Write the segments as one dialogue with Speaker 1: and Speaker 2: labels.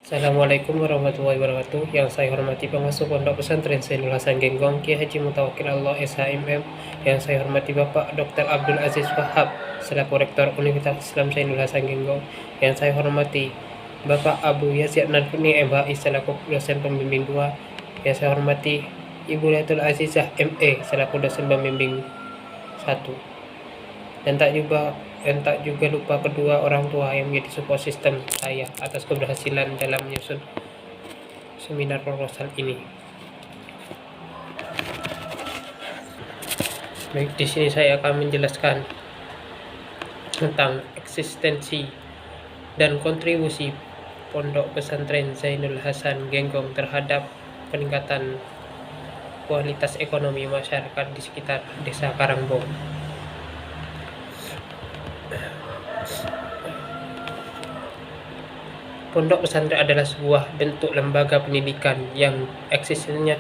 Speaker 1: Assalamualaikum warahmatullahi wabarakatuh. Yang saya hormati pengasuh Pondok Pesantren Zainul Hasan Genggong, Kiai Haji Mutawakil Allah SHMM. Yang saya hormati Bapak Dr. Abdul Aziz Wahab selaku Rektor Universitas Islam Zainul Hasan Genggong. Yang saya hormati Bapak Abu Yazid Nadfini MHI selaku dosen pembimbing 2. Yang saya hormati Ibu Latul Azizah MA selaku dosen pembimbing 1. Dan tak juga lupa kedua orang tua yang menjadi support system saya atas keberhasilan dalam menyusun seminar proposal ini. Baik, di sini saya akan menjelaskan tentang eksistensi dan kontribusi Pondok Pesantren Zainul Hasan Genggong terhadap peningkatan kualitas ekonomi masyarakat di sekitar Desa Karangbong. Pondok pesantren adalah sebuah bentuk lembaga pendidikan yang eksistensinya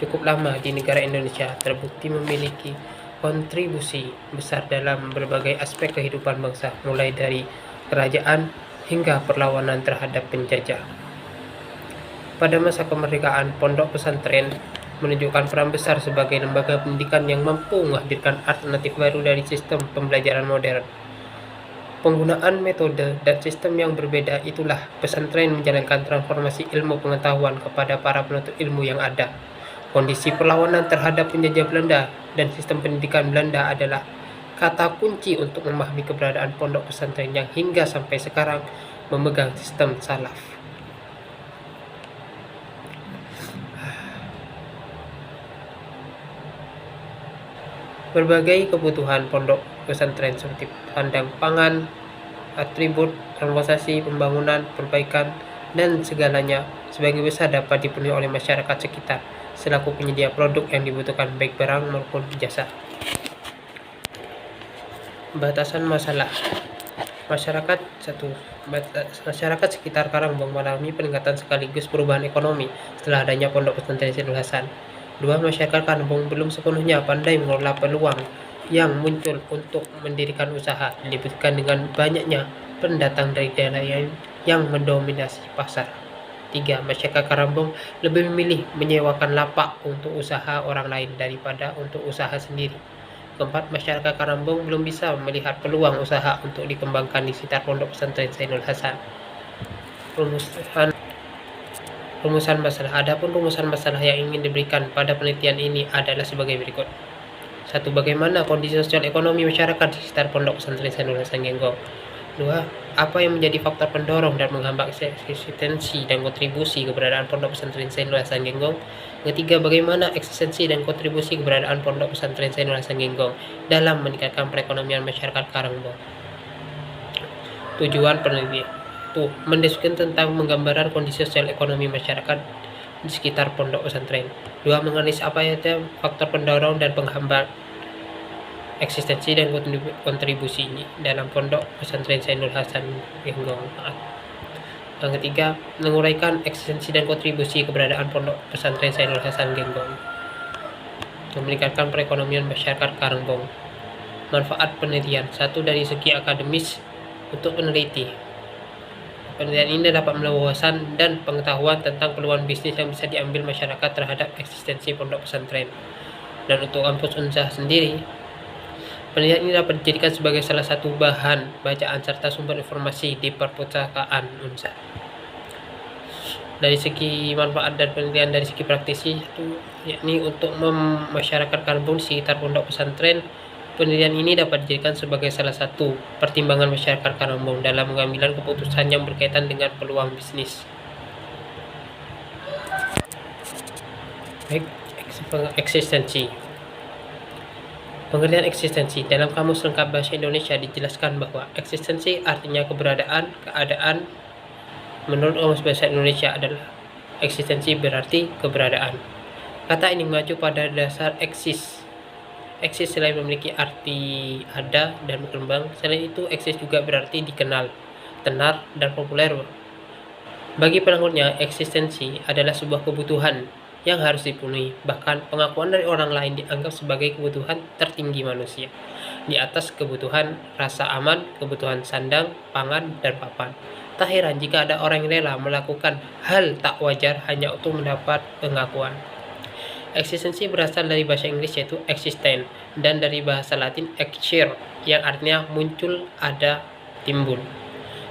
Speaker 1: cukup lama di negara Indonesia, terbukti memiliki kontribusi besar dalam berbagai aspek kehidupan bangsa, mulai dari kerajaan hingga perlawanan terhadap penjajah. Pada masa kemerdekaan, pondok pesantren menunjukkan peran besar sebagai lembaga pendidikan yang mampu menghadirkan alternatif baru dari sistem pembelajaran modern. Penggunaan metode dan sistem yang berbeda itulah pesantren menjalankan transformasi ilmu pengetahuan kepada para penuntut ilmu yang ada. Kondisi perlawanan terhadap penjajah Belanda dan sistem pendidikan Belanda adalah kata kunci untuk memahami keberadaan pondok pesantren yang hingga sampai sekarang memegang sistem salaf. Berbagai kebutuhan pondok pesantren seperti pandang pangan, atribut, transportasi, pembangunan, perbaikan, dan segalanya sebagian besar dapat dipenuhi oleh masyarakat sekitar selaku penyedia produk yang dibutuhkan baik barang maupun jasa. Batasan masalah masyarakat sekitar Karangbong mengalami peningkatan sekaligus perubahan ekonomi setelah adanya pondok pesantren Zainul Hasan. 2. Masyarakat Karangbong belum sepenuhnya pandai mengelola peluang yang muncul untuk mendirikan usaha, dibuktikan dengan banyaknya pendatang dari daerah yang mendominasi pasar. 3. Masyarakat Karangbong lebih memilih menyewakan lapak untuk usaha orang lain daripada untuk usaha sendiri. 4. Masyarakat Karangbong belum bisa melihat peluang usaha untuk dikembangkan di sekitar pondok pesantren Zainul Hasan. Rumusan masalah. Adapun rumusan masalah yang ingin diberikan pada penelitian ini adalah sebagai berikut. 1. Bagaimana kondisi sosial ekonomi masyarakat di sekitar pondok pesantren Zainul Hasan Genggong. 2. Apa yang menjadi faktor pendorong dan menghambat eksistensi dan kontribusi keberadaan pondok pesantren Zainul Hasan Genggong. 3. Bagaimana eksistensi dan kontribusi keberadaan pondok pesantren Zainul Hasan Genggong dalam meningkatkan perekonomian masyarakat Karangbong. Tujuan penelitian mendiskusikan tentang menggambarkan kondisi sosial ekonomi masyarakat di sekitar pondok pesantren. 2. Menganalisis apa saja faktor pendorong dan penghambat eksistensi dan kontribusi ini dalam pondok pesantren Zainul Hasan Genggong. Yang ketiga, menguraikan eksistensi dan kontribusi keberadaan pondok pesantren Zainul Hasan Genggong untuk meningkatkan perekonomian masyarakat Karangbong. Manfaat penelitian. 1. Dari segi akademis, untuk peneliti, penelitian ini dapat membawa wawasan dan pengetahuan tentang peluang bisnis yang bisa diambil masyarakat terhadap eksistensi pondok pesantren. Dan untuk kampus Unsa sendiri, penelitian ini dapat dijadikan sebagai salah satu bahan bacaan serta sumber informasi di perpustakaan Unsa. Dari segi manfaat dan penelitian dari segi praktisi, yakni untuk masyarakat Karangbong di sekitar pondok pesantren, penelitian ini dapat dijadikan sebagai salah satu pertimbangan masyarakat Karangbong dalam mengambil keputusan yang berkaitan dengan peluang bisnis. Baik, eksistensi. Pengertian eksistensi dalam Kamus Lengkap Bahasa Indonesia dijelaskan bahwa eksistensi artinya keberadaan, keadaan. Menurut Kamus Bahasa Indonesia adalah eksistensi berarti keberadaan. Kata ini mengacu pada dasar eksis. Eksis selain memiliki arti ada dan berkembang, selain itu eksis juga berarti dikenal, tenar, dan populer. Bagi penangguhnya, eksistensi adalah sebuah kebutuhan yang harus dipenuhi. Bahkan pengakuan dari orang lain dianggap sebagai kebutuhan tertinggi manusia. di atas kebutuhan rasa aman, kebutuhan sandang, pangan, dan papan. Tak heran jika ada orang yang rela melakukan hal tak wajar hanya untuk mendapat pengakuan. Eksistensi berasal dari bahasa Inggris yaitu existent dan dari bahasa Latin existere yang artinya muncul, ada, timbul.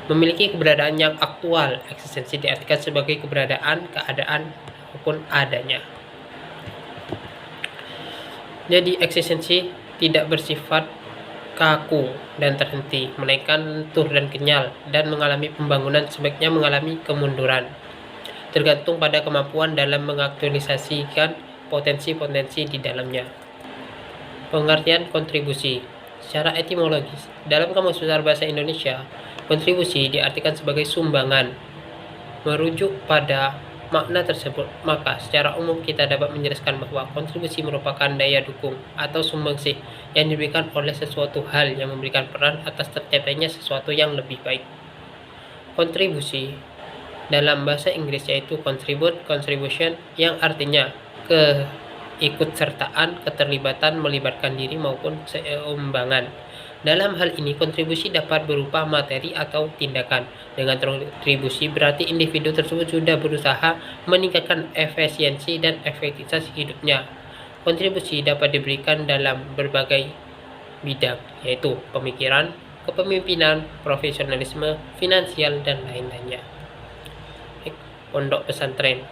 Speaker 1: Memiliki keberadaan yang aktual, eksistensi diartikan sebagai keberadaan, keadaan, maupun adanya. Jadi eksistensi tidak bersifat kaku dan terhenti, melainkan lentur dan kenyal, dan mengalami pembangunan sebaiknya mengalami kemunduran, tergantung pada kemampuan dalam mengaktualisasikan potensi-potensi di dalamnya. Pengertian kontribusi secara etimologis dalam Kamus Besar Bahasa Indonesia, kontribusi diartikan sebagai sumbangan. Merujuk pada makna tersebut, maka secara umum kita dapat menjelaskan bahwa kontribusi merupakan daya dukung atau sumbangsih yang diberikan oleh sesuatu hal yang memberikan peran atas tercapainya sesuatu yang lebih baik. Kontribusi dalam bahasa Inggris yaitu contribute, contribution, yang artinya keikutsertaan, keterlibatan, melibatkan diri maupun seimbangan. Dalam hal ini, kontribusi dapat berupa materi atau tindakan. Dengan kontribusi berarti individu tersebut sudah berusaha meningkatkan efisiensi dan efektivitas hidupnya. Kontribusi dapat diberikan dalam berbagai bidang, yaitu pemikiran, kepemimpinan, profesionalisme, finansial, dan lain-lainnya. Pondok pesantren.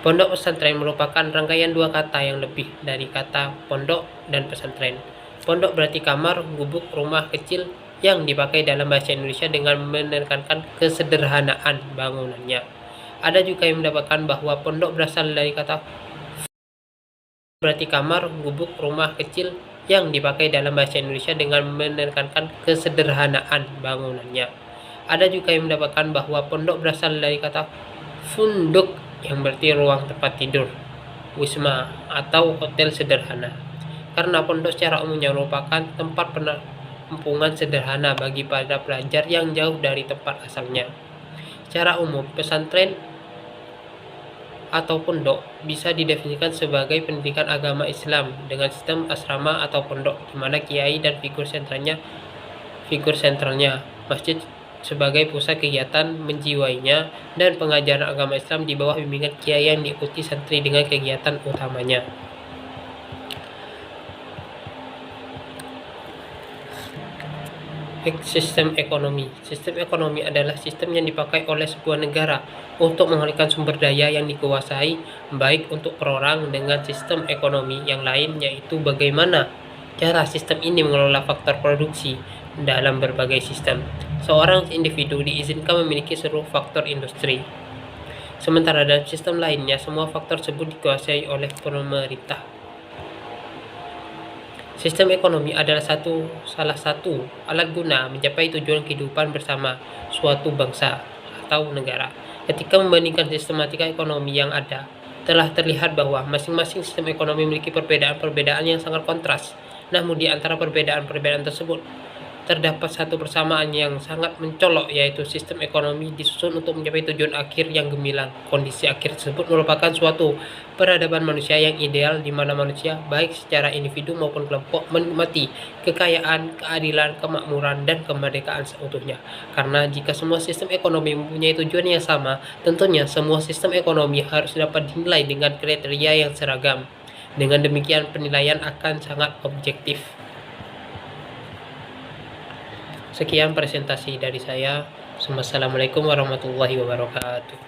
Speaker 1: Pondok pesantren merupakan rangkaian dua kata yang lebih dari kata pondok dan pesantren. Pondok berarti kamar, gubuk, rumah kecil yang dipakai dalam bahasa Indonesia dengan menekankan kesederhanaan bangunannya. Ada juga yang mendapatkan bahwa pondok berasal dari kata berarti kamar, gubuk, rumah kecil yang dipakai dalam bahasa Indonesia dengan menekankan kesederhanaan bangunannya. Ada juga yang mendapatkan bahwa pondok berasal dari kata funduk yang berarti ruang tempat tidur, wisma atau hotel sederhana. Karena pondok secara umumnya merupakan tempat penampungan sederhana bagi para pelajar yang jauh dari tempat asalnya. Secara umum, pesantren atau pondok bisa didefinisikan sebagai pendidikan agama Islam dengan sistem asrama atau pondok, di mana kiai dan figur sentralnya masjid sebagai pusat kegiatan menjiwainya, dan pengajaran agama Islam di bawah bimbingan kiai yang diikuti santri dengan kegiatan utamanya. Sistem ekonomi. Sistem ekonomi adalah sistem yang dipakai oleh sebuah negara untuk mengalihkan sumber daya yang dikuasai baik untuk per orang dengan sistem ekonomi yang lain, yaitu bagaimana cara sistem ini mengelola faktor produksi dalam berbagai sistem. Seorang individu diizinkan memiliki seluruh faktor industri, sementara dalam sistem lainnya semua faktor tersebut dikuasai oleh pemerintah. Sistem ekonomi adalah salah satu alat guna mencapai tujuan kehidupan bersama suatu bangsa atau negara. Ketika membandingkan sistematika ekonomi yang ada, telah terlihat bahwa masing-masing sistem ekonomi memiliki perbedaan-perbedaan yang sangat kontras. Namun di antara perbedaan-perbedaan tersebut, terdapat satu persamaan yang sangat mencolok, yaitu sistem ekonomi disusun untuk mencapai tujuan akhir yang gemilang. Kondisi akhir tersebut merupakan suatu peradaban manusia yang ideal, di mana manusia, baik secara individu maupun kelompok, menikmati kekayaan, keadilan, kemakmuran, dan kemerdekaan seutuhnya. Karena jika semua sistem ekonomi mempunyai tujuan yang sama, tentunya semua sistem ekonomi harus dapat dinilai dengan kriteria yang seragam. Dengan demikian, penilaian akan sangat objektif. Sekian presentasi dari saya. Wassalamualaikum warahmatullahi wabarakatuh.